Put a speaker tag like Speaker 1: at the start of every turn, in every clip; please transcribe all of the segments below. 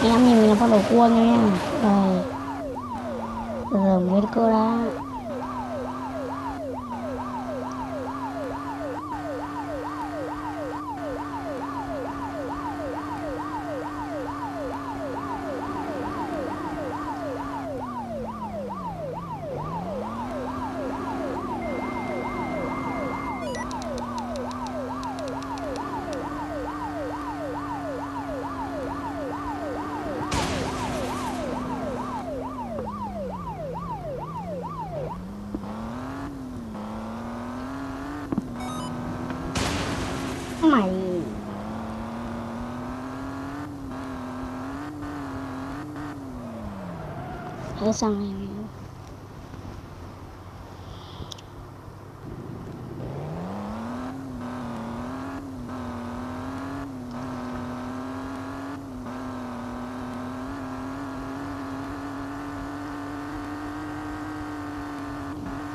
Speaker 1: Em nhìn mình là con đầu cua nha. Đây, giờ mới cơ đã. Mày hãy sang này.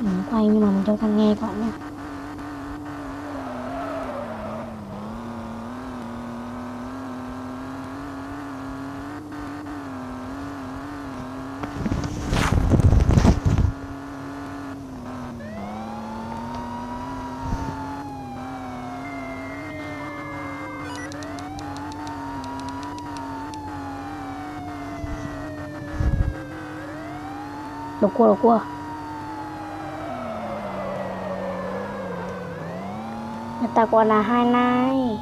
Speaker 1: Mình quay nhưng mà mình cho thằng nghe các bạn nha. Đầu cua người ta gọi là hai nai.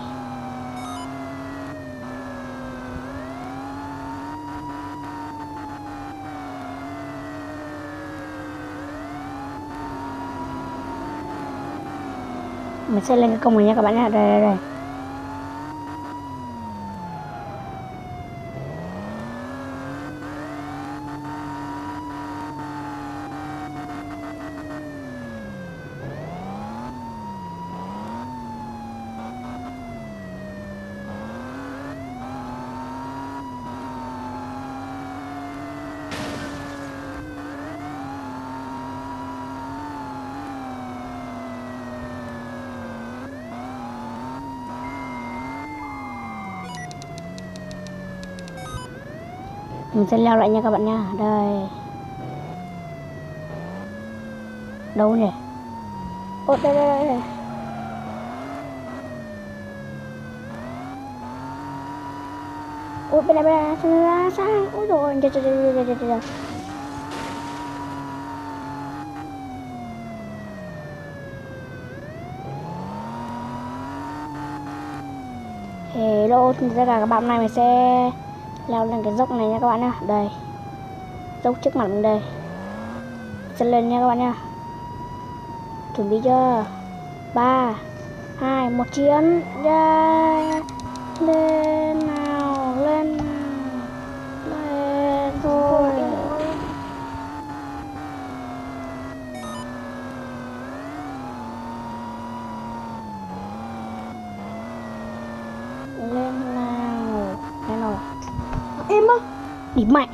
Speaker 1: Mình sẽ lên cái công này nha các bạn nhé. Đây. Mình sẽ leo lại nha các bạn nha. Đây. Đâu nhỉ? Ô đây. Ôi bên này sang. Ôi rồi. Trời. Hello, xin chào các bạn, này mình sẽ leo lên cái dốc này nha các bạn nhá. Đây, dốc trước mặt mình đây, sẽ lên nha các bạn nhá. Chuẩn bị chưa? 3, 2, 1 chiến. Yeah. Lên nào, lên thôi. Lên nào. Em á, đi mẹ.